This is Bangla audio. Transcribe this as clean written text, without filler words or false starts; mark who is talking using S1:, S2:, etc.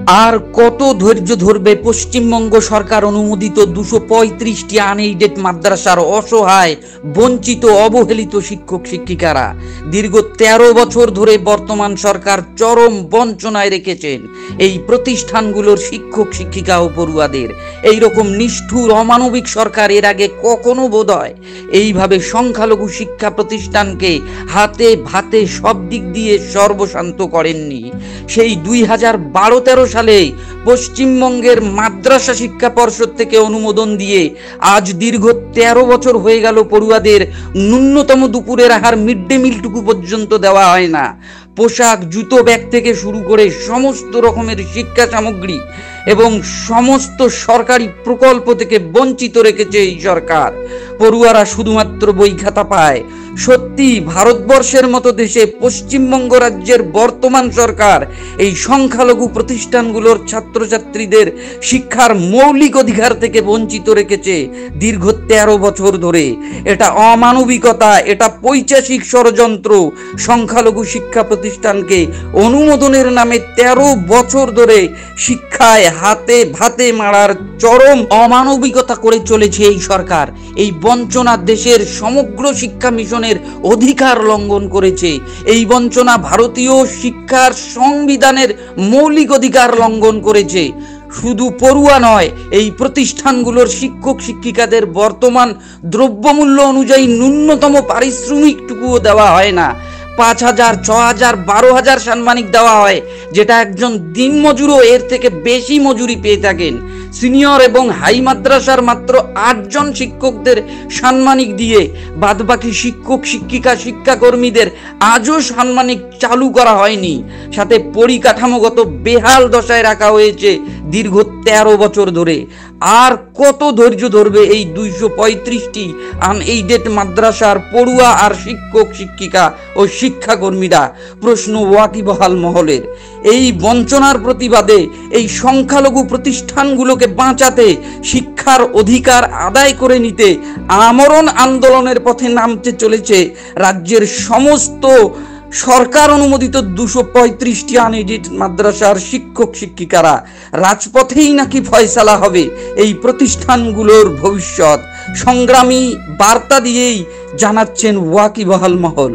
S1: আর কত ধৈর্য ধরবে পশ্চিমবঙ্গ সরকার অনুমোদিত 235টি আনএইডেড মাদ্রাসার অসহায় বঞ্চিত অবহেলিত শিক্ষক শিক্ষিকারা? দীর্ঘ 13 বছর ধরে বর্তমান সরকার চরম বঞ্চনায় রেখেছেন এই প্রতিষ্ঠানগুলোর শিক্ষক শিক্ষিকা ও পড়ুয়াদের। এইরকম নিষ্ঠুর অমানবিক সরকার এর আগে কখনো বোধহয় এইভাবে সংখ্যালঘু শিক্ষা প্রতিষ্ঠানকে হাতে ভাতে সব দিক দিয়ে সর্বশান্ত করেননি। সেই 2012-13 সালে পশ্চিমবঙ্গের মাদ্রাসা শিক্ষা পর্ষদ থেকে অনুমোদন দিয়ে আজ দীর্ঘ 13 বছর হয়ে গেল পড়ুয়াদের ন্যূনতম দুপুরের আহার মিড ডে মিলটুকু পর্যন্ত দেওয়া হয় না। পোশাক, জুতো, ব্যাগ থেকে শুরু করে সমস্ত রকমের শিক্ষা সামগ্রী এবং সমস্ত সরকারি প্রকল্প থেকে বঞ্চিত রেখেছে এই সরকার। পড়ুয়ারা শুধুমাত্র বই খাতা পায়। সত্যি ভারতবর্ষের মতো দেশে পশ্চিমবঙ্গ রাজ্যের বর্তমান সরকার এই সংখ্যালঘু প্রতিষ্ঠানগুলোর ছাত্রছাত্রীদের শিক্ষার মৌলিক অধিকার থেকে বঞ্চিত রেখেছে দীর্ঘ 13 বছর ধরে। এটা অমানবিকতা, এটা পৈশাচিক ষড়যন্ত্র। সংখ্যালঘু শিক্ষা প্রতিষ্ঠানকে অনুমোদনের নামে 13 বছর ধরে শিক্ষায় হাতে ভাতে মারার চরম অমানবিকতা করে চলেছে এই সরকার। এই বঞ্চনা দেশের সমগ্র শিক্ষা মিশনের অধিকার লঙ্ঘন করেছে। এই বঞ্চনা ভারতীয় শিক্ষার সংবিধানের মৌলিক অধিকার লঙ্ঘন করেছে। শুধু পড়ুয়া নয়, এই প্রতিষ্ঠানগুলোর শিক্ষক শিক্ষিকাদের বর্তমান দ্রব্যমূল্য অনুযায়ী ন্যূনতম পারিশ্রমিকটুকুও দেওয়া হয় না। 5,000, 6,000, 12,000 সাম্মানিক দেওয়া হয়, যেটা একজন দিনমজুরও এর থেকে বেশি মজুরি পেয়ে থাকেন। সিনিয়র এবং হাই মাদ্রাসার মাত্র 8 জন শিক্ষকদের সাম্মানিক দিয়ে বাদবাকি শিক্ষক শিক্ষিকা শিক্ষাকর্মীদের আজও সাম্মানিক চালু করা হয়নি। সাথে পরিকাঠামোগত বেহাল দশায় রাখা হয়েছে দীর্ঘ 13 বছর ধরে। আর কত ধৈর্য ধরবে এই 235টি আনএইডেড মাদ্রাসার পড়ুয়া আর শিক্ষক শিক্ষিকা ও শিক্ষাকর্মীরা? প্রশ্ন ওয়াকিবহাল মহলের। এই বঞ্চনার প্রতিবাদে এই সংখ্যালঘু প্রতিষ্ঠানগুলোকে বাঁচাতে, শিক্ষার অধিকার আদায় করে নিতে আমরণ আন্দোলনের পথে নামতে চলেছে রাজ্যের সমস্ত সরকার অনুমোদিত 235টি আনএইডেড মাদ্রাসার শিক্ষক শিক্ষিকারা। রাজপথেই নাকি ফয়সালা হবে এই প্রতিষ্ঠানগুলোর ভবিষ্যৎ। সংগ্রামী বার্তা দিয়েই জানাচ্ছেন ওয়াকিবহাল মহল।